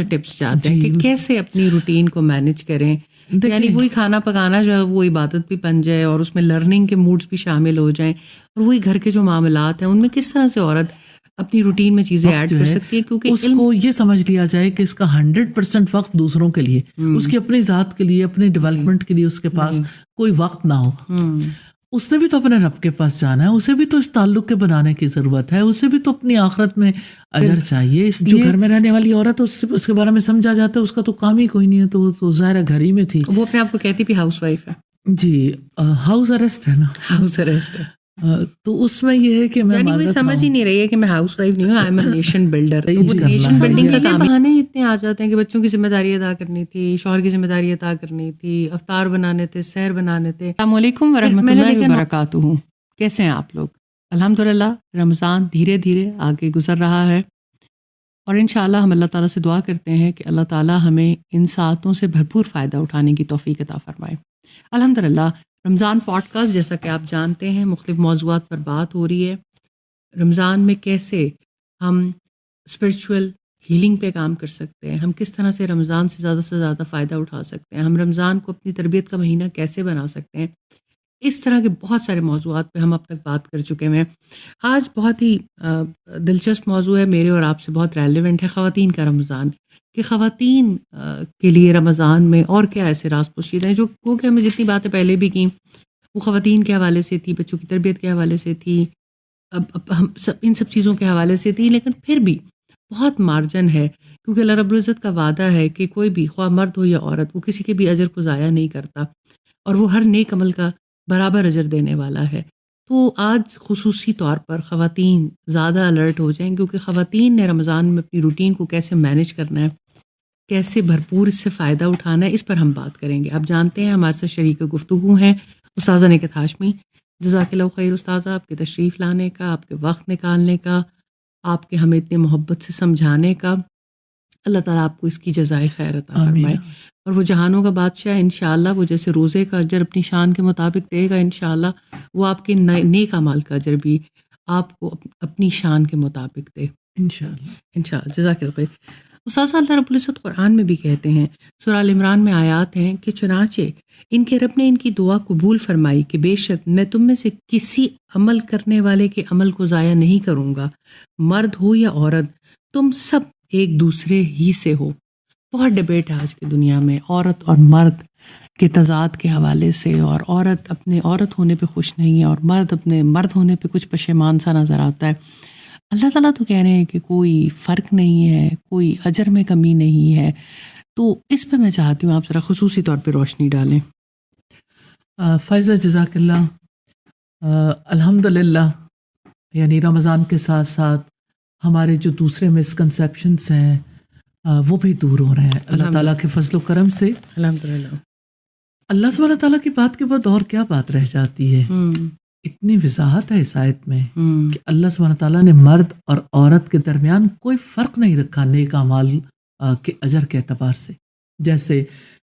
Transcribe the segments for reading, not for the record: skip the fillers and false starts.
Tips چاہتے ہیں کہ کیسے اپنی روٹین کو مینیج کریں. یعنی وہی کھانا پکانا جو ہے وہ عبادت بھی بن جائے اور اس میں لرننگ کے موڈز بھی شامل ہو جائیں, اور وہی گھر کے جو معاملات ہیں ان میں کس طرح سے عورت اپنی روٹین میں چیزیں ایڈ کر سکتی ہے, کیونکہ اس کو یہ سمجھ لیا جائے کہ اس کا 100% وقت دوسروں کے لیے, اس کی اپنی ذات کے لیے, اپنے ڈیولپمنٹ کے لیے اس کے پاس کوئی وقت نہ ہو. اس نے بھی تو اپنے رب کے پاس جانا ہے, اسے بھی تو اس تعلق کے بنانے کی ضرورت ہے, اسے بھی تو اپنی آخرت میں اجر چاہیے. اس جو گھر میں رہنے والی عورت اس کے بارے میں سمجھا جاتا ہے اس کا تو کام ہی کوئی نہیں ہے, تو وہ تو ظاہر گھر ہی میں تھی. وہ اپنے آپ کو کہتی بھی ہاؤس وائف ہے. جی, ہاؤس اریسٹ ہے نا, ہاؤس اریسٹ ہے. تو اس میں یہ ہے کہ میں یعنی کوئی سمجھ ہی نہیں رہی ہے کہ میں ہاؤس وائف نہیں ہوں, I am a nation builder. Nation building کے بہانے اتنے آ جاتے ہیں کہ بچوں کی ذمہ داری ادا کرنی تھی, شوہر کی ذمہ داری ادا کرنی تھی, افطار بنانے تھے, سحر بنانے تھے. السلام علیکم ورحمۃ اللہ وبرکاتہ. کیسے ہیں آپ لوگ؟ الحمدللہ رمضان دھیرے دھیرے آگے گزر رہا ہے, اور انشاءاللہ ہم اللہ تعالیٰ سے دعا کرتے ہیں کہ اللہ تعالیٰ ہمیں ان ساعتوں سے بھرپور فائدہ اٹھانے کی توفیق عطا فرمائے. الحمدللہ رمضان پوڈ کاسٹ, جیسا کہ آپ جانتے ہیں, مختلف موضوعات پر بات ہو رہی ہے. رمضان میں کیسے ہم اسپرچول ہیلنگ پہ کام کر سکتے ہیں, ہم کس طرح سے رمضان سے زیادہ فائدہ اٹھا سکتے ہیں, ہم رمضان کو اپنی تربیت کا مہینہ کیسے بنا سکتے ہیں. اس طرح کے بہت سارے موضوعات پہ ہم اب تک بات کر چکے ہیں. آج بہت ہی دلچسپ موضوع ہے میرے اور آپ سے, بہت ریلیونٹ ہے, خواتین کا رمضان. کہ خواتین کے لیے رمضان میں اور کیا ایسے راز پوشیدہ ہیں, جو کہ ہمیں جتنی باتیں پہلے بھی کیں وہ خواتین کے حوالے سے تھی, بچوں کی تربیت کے حوالے سے تھی, اب ہم ان سب چیزوں کے حوالے سے تھی, لیکن پھر بھی بہت مارجن ہے, کیونکہ اللہ رب العزت کا وعدہ ہے کہ کوئی بھی, خواہ مرد ہو یا عورت, وہ کسی کے بھی اجر کو ضائع نہیں کرتا, اور وہ ہر نیک عمل کا برابر اجر دینے والا ہے. تو آج خصوصی طور پر خواتین زیادہ الرٹ ہو جائیں, کیونکہ خواتین نے رمضان میں اپنی روٹین کو کیسے مینیج کرنا ہے, کیسے بھرپور اس سے فائدہ اٹھانا ہے, اس پر ہم بات کریں گے. آپ جانتے ہیں ہمارے ساتھ شریک گفتگو ہیں استاذہ نکہت ہاشمی. جزاک اللہ خیر استاذہ, آپ کے تشریف لانے کا, آپ کے وقت نکالنے کا, آپ کے ہمیں اتنے محبت سے سمجھانے کا. اللہ تعالیٰ آپ کو اس کی جزائے خیر عطا فرمائے, اور وہ جہانوں کا بادشاہ انشاءاللہ, وہ جیسے روزے کا اجر اپنی شان کے مطابق دے گا انشاءاللہ, وہ آپ کے نیک اعمال کا اجر بھی آپ کو اپنی شان کے مطابق دے انشاءاللہ. جزاک اللہ خیر. استاذہ, اللہ رب العزت قرآن میں بھی کہتے ہیں, سورہ ال عمران میں آیات ہیں کہ چنانچہ ان کے رب نے ان کی دعا قبول فرمائی کہ بے شک میں تم میں سے کسی عمل کرنے والے کے عمل کو ضائع نہیں کروں گا, مرد ہو یا عورت, تم سب ایک دوسرے ہی سے ہو. بہت ڈبیٹ ہے آج کی دنیا میں عورت اور مرد کے تضاد کے حوالے سے, اور عورت اپنے عورت ہونے پہ خوش نہیں ہے, اور مرد اپنے مرد ہونے پہ کچھ پشیمان سا نظر آتا ہے. اللہ تعالیٰ تو کہہ رہے ہیں کہ کوئی فرق نہیں ہے, کوئی اجر میں کمی نہیں ہے. تو اس پہ میں چاہتی ہوں آپ ذرا خصوصی طور پہ روشنی ڈالیں. فائزہ جزاک اللہ. الحمدللہ, یعنی رمضان کے ساتھ ساتھ ہمارے جو دوسرے مسکنسیپشنس ہیں وہ بھی دور ہو رہے ہیں اللہ تعالیٰ کے فضل و کرم سے. الحمدللہ. اللہ سبحانہ تعالیٰ کی بات کے بعد اور کیا بات رہ جاتی ہے. اتنی وضاحت ہے اس آیت میں کہ اللہ سبحانہ تعالیٰ نے مرد اور عورت کے درمیان کوئی فرق نہیں رکھا نیک اعمال کے اجر کے اعتبار سے. جیسے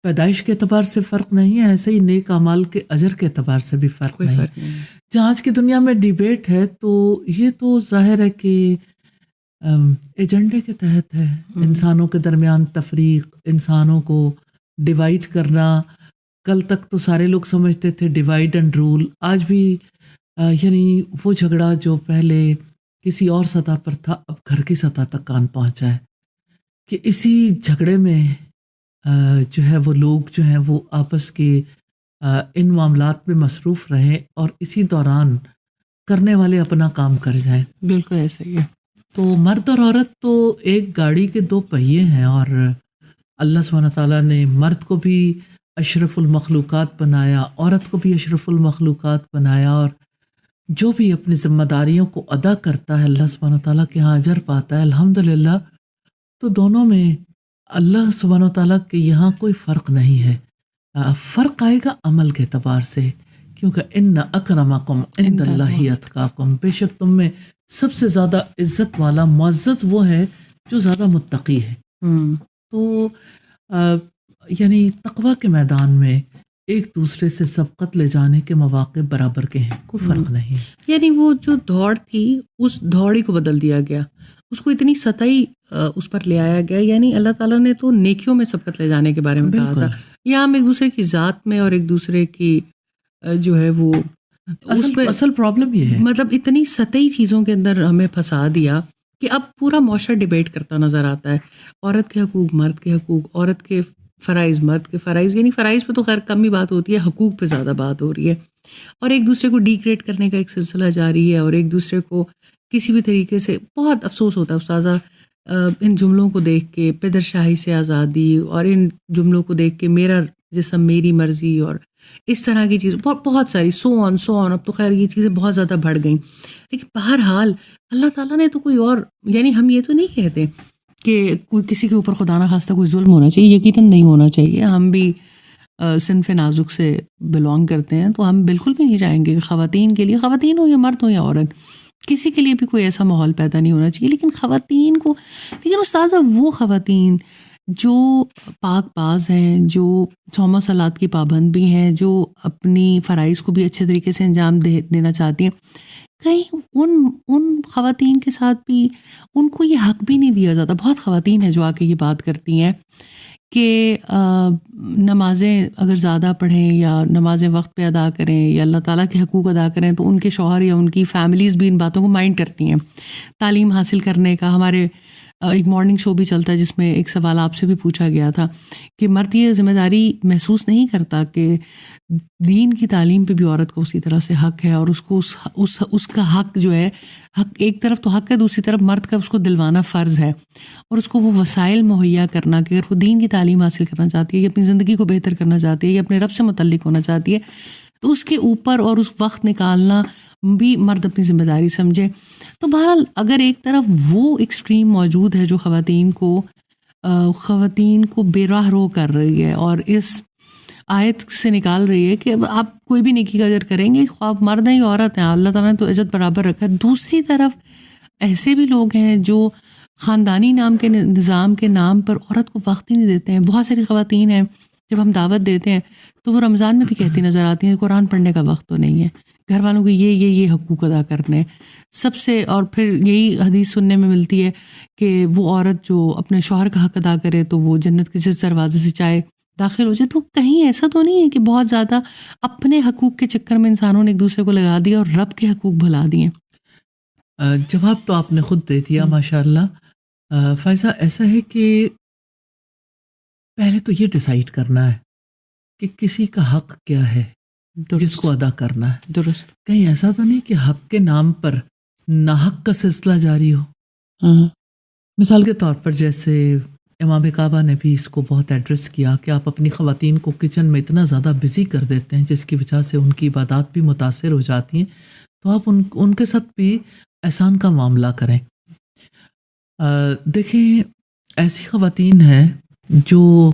پیدائش کے اعتبار سے فرق نہیں ہے, ایسے ہی نیک اعمال کے اجر کے اعتبار سے بھی فرق نہیں. جہاں آج کی دنیا میں ڈیبیٹ ہے تو یہ تو ظاہر ہے کہ ایجنڈے کے تحت ہے, انسانوں کے درمیان تفریق, انسانوں کو ڈیوائڈ کرنا. کل تک تو سارے لوگ سمجھتے تھے ڈیوائڈ اینڈ رول, آج بھی یعنی وہ جھگڑا جو پہلے کسی اور سطح پر تھا اب گھر کی سطح تک کان پہنچا ہے کہ اسی جھگڑے میں جو ہے وہ لوگ جو ہیں وہ آپس کے ان معاملات میں مصروف رہیں اور اسی دوران کرنے والے اپنا کام کر جائیں. بالکل ایسا ہی ہے. تو مرد اور عورت تو ایک گاڑی کے دو پہیے ہیں, اور اللہ سبحانہ تعالیٰ نے مرد کو بھی اشرف المخلوقات بنایا, عورت کو بھی اشرف المخلوقات بنایا, اور جو بھی اپنی ذمہ داریوں کو ادا کرتا ہے اللہ سبحانہ تعالیٰ کے ہاں اجر پاتا ہے الحمدللہ. تو دونوں میں اللہ سبحانہ تعالیٰ کے یہاں کوئی فرق نہیں ہے. فرق آئے گا عمل کے اعتبار سے, کیونکہ ان اکرمکم عند اللہ اتقاکم, بے شک تم میں سب سے زیادہ عزت والا معزز وہ ہے جو زیادہ متقی ہے. تو یعنی تقویٰ کے میدان میں ایک دوسرے سے سبقت لے جانے کے مواقع برابر کے ہیں, کوئی فرق نہیں. یعنی وہ جو دوڑ تھی اس دوڑی کو بدل دیا گیا, اس کو اتنی سطحی اس پر لے آیا گیا. یعنی اللہ تعالیٰ نے تو نیکیوں میں سبقت لے جانے کے بارے میں کہا تھا. یا ہم ایک دوسرے کی ذات میں اور ایک دوسرے کی جو ہے وہ اصل پرابلم یہ ہے، مطلب اتنی سطحی چیزوں کے اندر ہمیں پھنسا دیا کہ اب پورا معاشرہ ڈیبیٹ کرتا نظر آتا ہے. عورت کے حقوق، مرد کے حقوق، عورت کے فرائض، مرد کے فرائض. یعنی فرائض پہ تو خیر کم ہی بات ہوتی ہے، حقوق پہ زیادہ بات ہو رہی ہے. اور ایک دوسرے کو ڈیگریڈ کرنے کا ایک سلسلہ جاری ہے، اور ایک دوسرے کو کسی بھی طریقے سے بہت افسوس ہوتا ہے استاذہ ان جملوں کو دیکھ کے، پدر شاہی سے آزادی، اور ان جملوں کو دیکھ کے میرا جسم میری مرضی، اور اس طرح کی چیز بہت ساری سو آن. اب تو خیر یہ چیزیں بہت زیادہ بڑھ گئیں. لیکن بہرحال اللہ تعالیٰ نے تو کوئی اور، یعنی ہم یہ تو نہیں کہتے کہ کوئی کسی کے اوپر خدا نخواستہ کوئی ظلم ہونا چاہیے، یقیناً نہیں ہونا چاہیے. ہم بھی صنف نازک سے بلانگ کرتے ہیں، تو ہم بالکل بھی نہیں چاہیں گے کہ خواتین کے لیے، خواتین ہو یا مرد ہو یا عورت، کسی کے لیے بھی کوئی ایسا ماحول پیدا نہیں ہونا چاہیے. لیکن خواتین کو، لیکن استاذہ وہ خواتین جو پاک باز ہیں، جو صوم و صلات کی پابند بھی ہیں، جو اپنی فرائض کو بھی اچھے طریقے سے انجام دینا چاہتی ہیں، کہیں ان خواتین کے ساتھ بھی ان کو یہ حق بھی نہیں دیا جاتا. بہت خواتین ہیں جو آ کے یہ بات کرتی ہیں کہ نمازیں اگر زیادہ پڑھیں یا نمازیں وقت پہ ادا کریں یا اللہ تعالیٰ کے حقوق ادا کریں تو ان کے شوہر یا ان کی فیملیز بھی ان باتوں کو مائنڈ کرتی ہیں. تعلیم حاصل کرنے کا ہمارے ایک مارننگ شو بھی چلتا ہے جس میں ایک سوال آپ سے بھی پوچھا گیا تھا کہ مرد یہ ذمہ داری محسوس نہیں کرتا کہ دین کی تعلیم پہ بھی عورت کو اسی طرح سے حق ہے، اور اس کو اس کا حق جو ہے، حق ایک طرف تو حق ہے، دوسری طرف مرد کا اس کو دلوانا فرض ہے، اور اس کو وہ وسائل مہیا کرنا کہ اگر وہ دین کی تعلیم حاصل کرنا چاہتی ہے یا اپنی زندگی کو بہتر کرنا چاہتی ہے یا اپنے رب سے متعلق ہونا چاہتی ہے تو اس کے اوپر اور اس وقت نکالنا بھی مرد اپنی ذمہ داری سمجھے. تو بہرحال اگر ایک طرف وہ ایکسٹریم موجود ہے جو خواتین کو بے راہ رو کر رہی ہے اور اس آیت سے نکال رہی ہے کہ اب آپ کوئی بھی نیکی کا اجر کریں گے، خواہ مرد ہیں یا عورت ہیں، اللہ تعالیٰ نے تو عزت برابر رکھا ہے. دوسری طرف ایسے بھی لوگ ہیں جو خاندانی نام کے نظام کے نام پر عورت کو وقت ہی نہیں دیتے ہیں. بہت ساری خواتین ہیں جب ہم دعوت دیتے ہیں تو وہ رمضان میں بھی کہتی نظر آتی ہیں قرآن پڑھنے کا وقت تو نہیں ہے، گھر والوں کو یہ حقوق ادا کرنے سب سے. اور پھر یہی حدیث سننے میں ملتی ہے کہ وہ عورت جو اپنے شوہر کا حق ادا کرے تو وہ جنت کے جس دروازے سے چاہے داخل ہو جائے. تو کہیں ایسا تو نہیں ہے کہ بہت زیادہ اپنے حقوق کے چکر میں انسانوں نے ایک دوسرے کو لگا دیا اور رب کے حقوق بھلا دیے؟ جواب تو آپ نے خود دے دیا ماشاء اللہ. فائزہ، ایسا ہے کہ پہلے تو یہ ڈیسائیڈ کرنا ہے کہ کسی کا حق کیا ہے جس کو ادا کرنا ہے. درست. کہیں ایسا تو نہیں کہ حق کے نام پر ناحق کا سلسلہ جاری ہو. مثال کے طور پر جیسے امام کعبہ نے بھی اس کو بہت ایڈریس کیا کہ آپ اپنی خواتین کو کچن میں اتنا زیادہ بزی کر دیتے ہیں جس کی وجہ سے ان کی عبادات بھی متاثر ہو جاتی ہیں، تو آپ ان کے ساتھ بھی احسان کا معاملہ کریں. دیکھیں، ایسی خواتین ہیں جو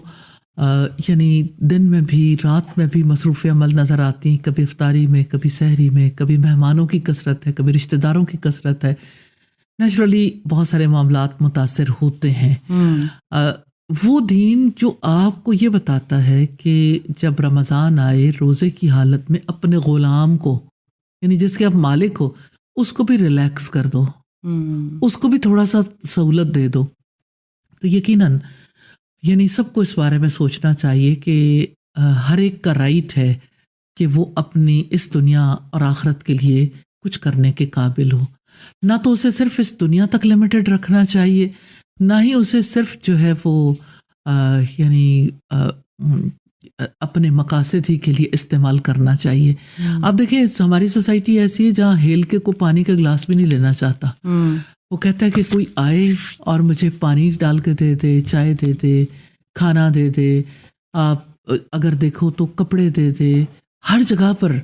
یعنی دن میں بھی رات میں بھی مصروف عمل نظر آتی ہیں، کبھی افطاری میں، کبھی سحری میں، کبھی مہمانوں کی کثرت ہے، کبھی رشتہ داروں کی کثرت ہے. نیچرلی بہت سارے معاملات متاثر ہوتے ہیں. وہ دین جو آپ کو یہ بتاتا ہے کہ جب رمضان آئے روزے کی حالت میں اپنے غلام کو، یعنی جس کے آپ مالک ہو، اس کو بھی ریلیکس کر دو، اس کو بھی تھوڑا سا سہولت دے دو. تو یقیناً یعنی سب کو اس بارے میں سوچنا چاہیے کہ ہر ایک کا رائٹ ہے کہ وہ اپنی اس دنیا اور آخرت کے لیے کچھ کرنے کے قابل ہو. نہ تو اسے صرف اس دنیا تک لمیٹڈ رکھنا چاہیے، نہ ہی اسے صرف جو ہے وہ یعنی اپنے مقاصد ہی کے لیے استعمال کرنا چاہیے. آپ دیکھیں ہماری سوسائٹی ایسی ہے جہاں ہیل کے کو پانی کا گلاس بھی نہیں لینا چاہتا. وہ کہتا ہے کہ کوئی آئے اور مجھے پانی ڈال کے دے دے، چائے دے دے، کھانا دے دے، آپ اگر دیکھو تو کپڑے دے دے، ہر جگہ پر.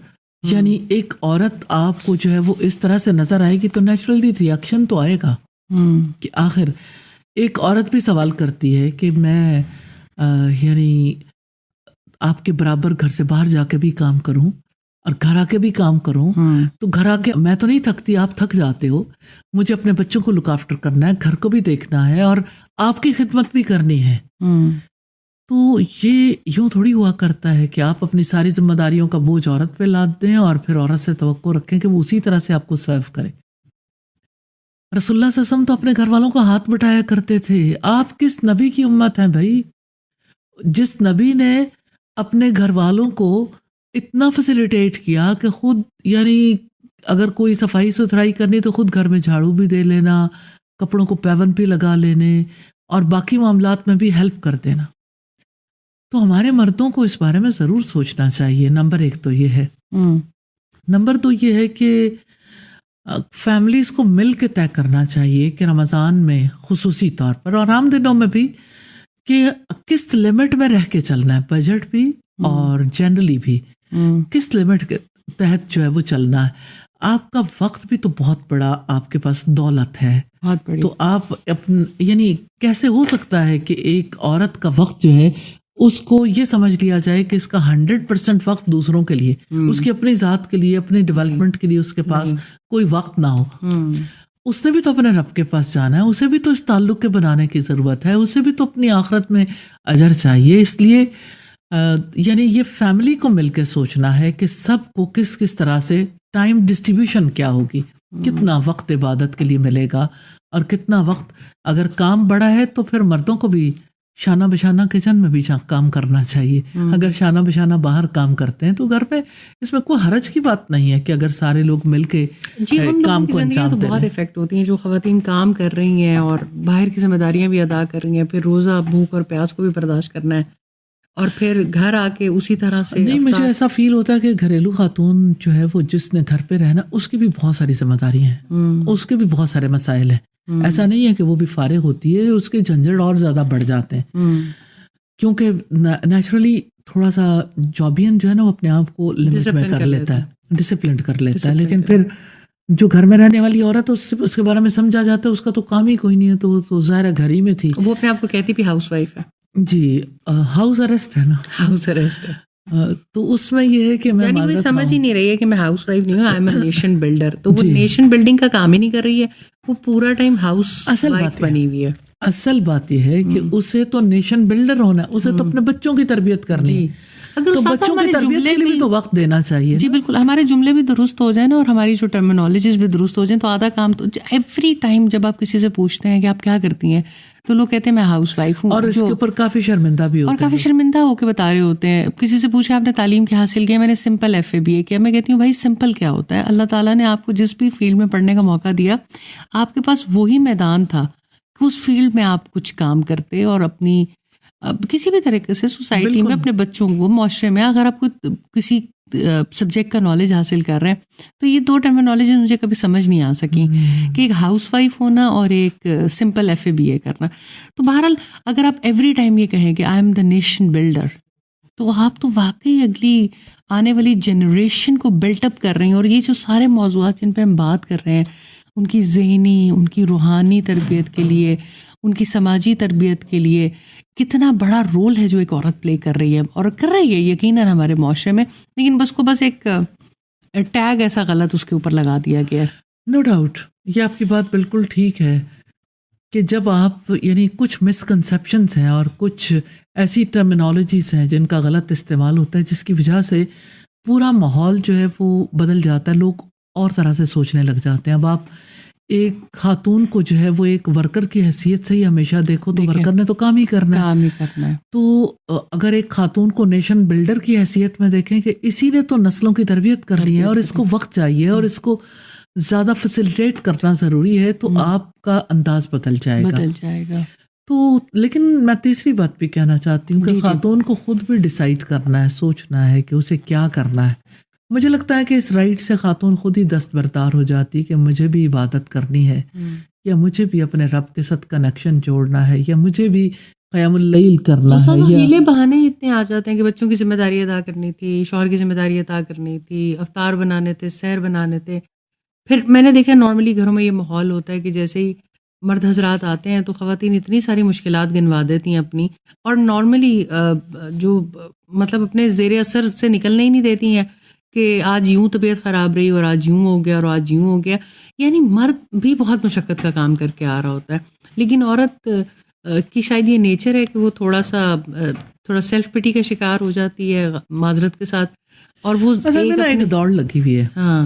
یعنی ایک عورت آپ کو جو ہے وہ اس طرح سے نظر آئے گی تو نیچرلی ریاکشن تو آئے گا کہ آخر ایک عورت بھی سوال کرتی ہے کہ میں یعنی آپ کے برابر گھر سے باہر جا کے بھی کام کروں اور گھر آ کے بھی کام کروں، تو گھر آ کے میں تو نہیں تھکتی، آپ تھک جاتے ہو، مجھے اپنے بچوں کو لک آفٹر کرنا ہے، گھر کو بھی دیکھنا ہے اور آپ کی خدمت بھی کرنی ہے. تو یہ یوں تھوڑی ہوا کرتا ہے کہ آپ اپنی ساری ذمہ داریوں کا بوجھ عورت پہ لاد دیں اور پھر عورت سے توقع رکھیں کہ وہ اسی طرح سے آپ کو سرو کرے. رسول اللہ صلی اللہ علیہ وسلم تو اپنے گھر والوں کو ہاتھ بٹایا کرتے تھے. آپ کس نبی کی امت ہیں بھائی؟ جس نبی نے اپنے گھر والوں کو اتنا فیسیلیٹیٹ کیا کہ خود یعنی اگر کوئی صفائی ستھرائی کرنی تو خود گھر میں جھاڑو بھی دے لینا، کپڑوں کو پیون بھی لگا لینے اور باقی معاملات میں بھی ہیلپ کر دینا. تو ہمارے مردوں کو اس بارے میں ضرور سوچنا چاہیے. نمبر 1 تو یہ ہے. نمبر 2 یہ ہے کہ فیملیز کو مل کے طے کرنا چاہیے کہ رمضان میں خصوصی طور پر اور عام دنوں میں بھی کہ کس لمٹ میں رہ کے چلنا ہے، بجٹ بھی اور جنرلی بھی کس لمٹ کے تحت جو ہے وہ چلنا ہے. آپ کا وقت بھی تو بہت بڑا آپ کے پاس دولت ہے، بہت بڑی. تو آپ یعنی کیسے ہو سکتا ہے کہ ایک عورت کا وقت جو ہے اس کو یہ سمجھ لیا جائے کہ اس کا 100% وقت دوسروں کے لیے، اس کی اپنی ذات کے لیے، اپنے ڈیولپمنٹ کے لیے اس کے پاس کوئی وقت نہ ہو. اس نے بھی تو اپنے رب کے پاس جانا ہے، اسے بھی تو اس تعلق کے بنانے کی ضرورت ہے، اسے بھی تو اپنی آخرت میں اجر چاہیے. اس لیے یعنی یہ فیملی کو مل کے سوچنا ہے کہ سب کو کس کس طرح سے ٹائم ڈسٹریبیوشن کیا ہوگی، کتنا وقت عبادت کے لیے ملے گا اور کتنا وقت اگر کام بڑا ہے تو پھر مردوں کو بھی شانہ بشانہ کچن میں بھی کام کرنا چاہیے. اگر شانہ بشانہ باہر کام کرتے ہیں تو گھر میں اس میں کوئی حرج کی بات نہیں ہے کہ اگر سارے لوگ مل کے کام کو انجام دیں. بہت افیکٹ ہوتی ہیں جو خواتین کام کر رہی ہیں اور باہر کی ذمہ داریاں بھی ادا کر رہی ہیں، پھر روزہ بھوک اور پیاس کو بھی برداشت کرنا ہے اور پھر گھر آ کے اسی طرح سے. نہیں، مجھے ایسا فیل ہوتا ہے کہ گھریلو خاتون جو ہے وہ جس نے گھر پہ رہنا اس کی بھی بہت ساری ذمہ داریاں ہیں، اس کے بھی بہت سارے مسائل ہیں. ایسا نہیں ہے کہ وہ بھی فارغ ہوتی ہے، اس کے جھنجھٹ اور زیادہ بڑھ جاتے ہیں کیونکہ نیچرلی تھوڑا سا جابین جو ہے نا وہ اپنے آپ کو لمٹ میں کر لیتا ہے، ڈسپلنڈ کر لیتا ہے. لیکن پھر جو گھر میں رہنے والی عورت اس کے بارے میں سمجھا جاتا ہے اس کا تو کام ہی کوئی نہیں ہے، تو وہ تو ظاہر گھر ہی میں تھی. وہ اپنے آپ کو کہتی بھی ہاؤس وائف ہے. جی، ہاؤس اریسٹ ہے نا، ہاؤس اریسٹ ہے. تو اس میں یہ ہے کہ میں کوئی سمجھ ہی نہیں رہی ہے کہ میں ہاؤس وائف نہیں ہوں، I am a nation builder. تو وہ نیشن بلڈنگ کا کام ہی نہیں کر رہی ہے، وہ پورا ٹائم ہاؤس وائف بنی ہوئی ہے. اصل بات یہ ہے کہ اسے تو نیشن بلڈر ہونا ہے، اسے تو اپنے بچوں کی تربیت کرنی ہے، تو بچوں کی تربیت کے لیے بھی تو وقت دینا چاہیے. جی بالکل، ہمارے جملے بھی درست ہو جائیں نا اور ہماری جو ٹرمینالوجیز بھی درست ہو جائیں تو آدھا کام تو ایوری ٹائم جب آپ کسی سے پوچھتے ہیں کہ آپ کیا کرتی ہیں تو لوگ کہتے ہیں میں ہاؤس وائف ہوں، اور اس کے اوپر کافی شرمندہ بھی ہوتے ہیں، اور کافی شرمندہ ہو کے بتا رہے ہوتے ہیں. کسی سے پوچھا آپ نے تعلیم کیا حاصل کیا؟ میں نے سمپل FA BA کیا. میں کہتی ہوں بھائی سمپل کیا ہوتا ہے؟ اللہ تعالیٰ نے آپ کو جس بھی فیلڈ میں پڑھنے کا موقع دیا آپ کے پاس وہی میدان تھا کہ اس فیلڈ میں آپ کچھ کام کرتے اور اپنی کسی بھی طریقے سے سوسائٹی میں اپنے بچوں کو، معاشرے میں اگر آپ کو کسی سبجیکٹ کا نالج حاصل کر رہے ہیں تو یہ 2 ٹرمینالوجیز مجھے کبھی سمجھ نہیں آ سکیں کہ ایک ہاؤس وائف ہونا اور ایک سمپل FA BA کرنا. تو بہرحال اگر آپ ایوری ٹائم یہ کہیں کہ I am the nation builder تو آپ تو واقعی اگلی آنے والی جنریشن کو بلٹ اپ کر رہے ہیں. اور یہ جو سارے موضوعات جن پہ ہم بات کر رہے ہیں ان کی ذہنی، ان کی روحانی تربیت کے لیے، ان کی سماجی تربیت کے لیے کتنا بڑا رول ہے جو ایک عورت پلے کر رہی ہے اور کر رہی ہے یقیناً ہمارے معاشرے میں. لیکن بس ایک ٹیگ ایسا غلط اس کے اوپر لگا دیا گیا ہے. نو ڈاؤٹ، یہ آپ کی بات بالکل ٹھیک ہے کہ جب آپ یعنی کچھ مسکنسیپشنز ہیں اور کچھ ایسی ٹرمینالوجیز ہیں جن کا غلط استعمال ہوتا ہے جس کی وجہ سے پورا ماحول جو ہے وہ بدل جاتا ہے، لوگ اور طرح سے سوچنے لگ جاتے ہیں. اب آپ ایک خاتون کو جو ہے وہ ایک ورکر کی حیثیت سے ہی ہمیشہ دیکھو تو ورکر نے تو کام ہی کرنا ہے. تو اگر ایک خاتون کو نیشن بلڈر کی حیثیت میں دیکھیں کہ اسی نے تو نسلوں کی تربیت کرنی ہے اور اس کو وقت چاہیے اور اس کو زیادہ فیسیلیٹیٹ کرنا ضروری ہے، تو آپ کا انداز بدل جائے گا. تو لیکن میں تیسری بات بھی کہنا چاہتی ہوں کہ خاتون کو خود بھی ڈیسائیڈ کرنا ہے، سوچنا ہے کہ اسے کیا کرنا ہے. مجھے لگتا ہے کہ اس رائٹ سے خاتون خود ہی دستبردار ہو جاتی کہ مجھے بھی عبادت کرنی ہے، یا مجھے بھی اپنے رب کے ساتھ کنیکشن جوڑنا ہے، یا مجھے بھی قیام اللیل کرنا ہے. ہیلے بہانے اتنے آ جاتے ہیں کہ بچوں کی ذمہ داری ادا کرنی تھی، شوہر کی ذمہ داری ادا کرنی تھی، افطار بنانے تھے، سحر بنانے تھے. پھر میں نے دیکھا نارملی گھروں میں یہ ماحول ہوتا ہے کہ جیسے ہی مرد حضرات آتے ہیں تو خواتین اتنی ساری مشکلات گنوا دیتی ہیں اپنی، اور نارملی جو مطلب اپنے زیر اثر سے نکلنے ہی نہیں دیتی ہیں کہ آج یوں طبیعت خراب رہی اور آج یوں ہو گیا اور آج یوں ہو گیا. یعنی مرد بھی بہت مشقت کا کام کر کے آ رہا ہوتا ہے، لیکن عورت کی شاید یہ نیچر ہے کہ وہ تھوڑا سیلف پٹی کا شکار ہو جاتی ہے معذرت کے ساتھ. اور وہ ایک دوڑ لگی ہوئی ہے. ہاں،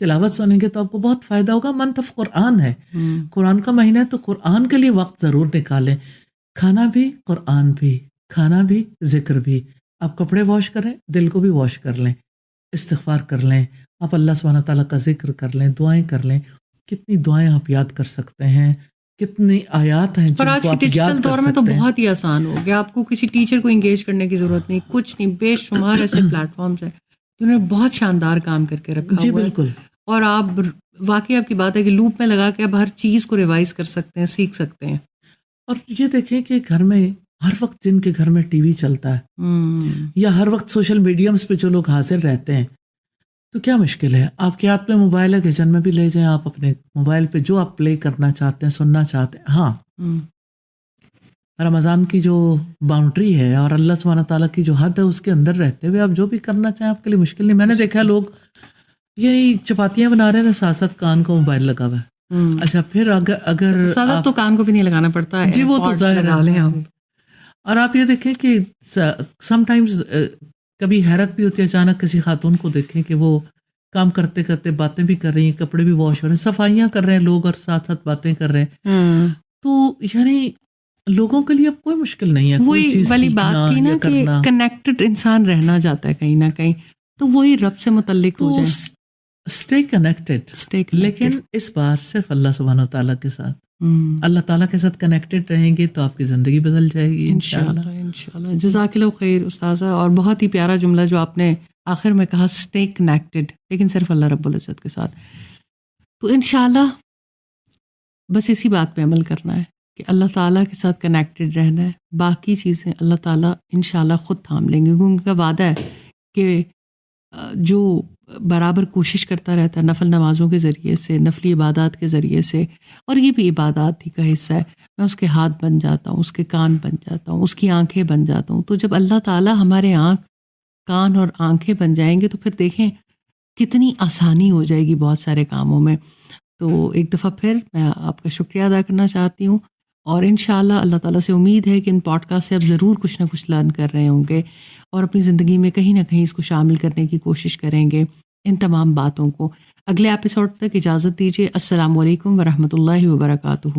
تلاوت سنیں گے تو آپ کو بہت فائدہ ہوگا. منتھ آف قرآن ہے, قرآن کا مہینہ ہے, تو قرآن کے لیے وقت ضرور نکالیں. کھانا بھی, قرآن بھی, کھانا بھی, ذکر بھی. آپ کپڑے واش کریں, دل کو بھی واش کر لیں, استغفار کر لیں, آپ اللہ سبحانہ تعالیٰ کا ذکر کر لیں, دعائیں کر لیں. کتنی دعائیں آپ یاد کر سکتے ہیں, کتنی آیات ہیں اور جن آج کو کے آپ یاد ڈیجیٹل کر دور میں تو سکتے ہیں. بہت ہی آسان ہو گیا. آپ کو کسی ٹیچر کو انگیج کرنے کی ضرورت نہیں, کچھ نہیں. بے شمار ایسے پلیٹ فارمز ہیں جنہوں نے بہت شاندار کام کر کے رکھا جی ہوا ہے. بالکل. اور آپ واقعی آپ کی بات ہے کہ لوپ میں لگا کے آپ ہر چیز کو ریوائز کر سکتے ہیں, سیکھ سکتے ہیں. اور یہ دیکھیں کہ گھر میں ہر وقت جن کے گھر میں ٹی وی چلتا ہے یا ہر وقت سوشل میڈیمز پہ جو لوگ حاضر رہتے ہیں, تو کیا مشکل ہے, آپ کے ہاتھ میں موبائل ہے, کچن میں بھی لے جائیں, آپ اپنے موبائل پہ جو آپ پلے کرنا چاہتے ہیں, سننا چاہتے ہیں. ہاں, رمضان کی جو باؤنڈری ہے اور اللہ سبحانہ تعالیٰ کی جو حد ہے اس کے اندر رہتے ہوئے آپ جو بھی کرنا چاہیں آپ کے لیے مشکل نہیں. میں نے دیکھا لوگ یہی چپاتیاں بنا رہے ہیں, ساتھ ساتھ کان کو موبائل لگا ہوا ہے. اچھا, پھر اگر زیادہ تو کان کو بھی نہیں لگانا پڑتا ہے, جی وہ تو ظاہر لگا لیں آپ. اور آپ یہ دیکھیں کہ سم ٹائمز کبھی حیرت بھی ہوتی ہے, اچانک کسی خاتون کو دیکھیں کہ وہ کام کرتے کرتے باتیں بھی کر رہی ہیں, کپڑے بھی واش ہو رہے ہیں, صفائیاں کر رہے ہیں لوگ اور ساتھ ساتھ باتیں کر رہے ہیں. تو یعنی لوگوں کے لیے اب کوئی مشکل نہیں ہے کوئی وہی چیز والی سیکھنا بات تھی نا یا کہ کرنا. کنیکٹڈ انسان رہنا چاہتا ہے کہیں نہ کہیں, تو وہی رب سے متعلق ہو تو جائے. اسٹے کنیکٹڈ, لیکن اس بار صرف اللہ سبحانہ تعالیٰ کے ساتھ, اللہ تعالیٰ کے ساتھ کنیکٹڈ رہیں گے تو آپ کی زندگی بدل جائے گی انشاءاللہ. انشاءاللہ. جزاک اللہ خیر استاذہ. اور بہت ہی پیارا جملہ جو آپ نے آخر میں کہا, اسٹے کنیکٹڈ, لیکن صرف اللہ رب العزت کے ساتھ. تو انشاءاللہ بس اسی بات پہ عمل کرنا ہے کہ اللہ تعالیٰ کے ساتھ کنیکٹڈ رہنا ہے. باقی چیزیں اللہ تعالیٰ انشاءاللہ خود تھام لیں گے, کیونکہ ان کا وعدہ ہے کہ جو برابر کوشش کرتا رہتا ہے نفل نمازوں کے ذریعے سے, نفلی عبادات کے ذریعے سے, اور یہ بھی عبادات ہی کا حصہ ہے, میں اس کے ہاتھ بن جاتا ہوں, اس کے کان بن جاتا ہوں, اس کی آنکھیں بن جاتا ہوں. تو جب اللہ تعالیٰ ہمارے آنکھ, کان اور آنکھیں بن جائیں گے تو پھر دیکھیں کتنی آسانی ہو جائے گی بہت سارے کاموں میں. تو ایک دفعہ پھر میں آپ کا شکریہ ادا کرنا چاہتی ہوں, اور انشاءاللہ اللہ تعالیٰ سے امید ہے کہ ان پوڈ کاسٹ سے آپ ضرور کچھ نہ کچھ لرن کر رہے ہوں گے اور اپنی زندگی میں کہیں نہ کہیں اس کو شامل کرنے کی کوشش کریں گے, ان تمام باتوں کو. اگلے ایپیسوڈ تک اجازت دیجیے. السلام علیکم ورحمۃ اللہ وبرکاتہ.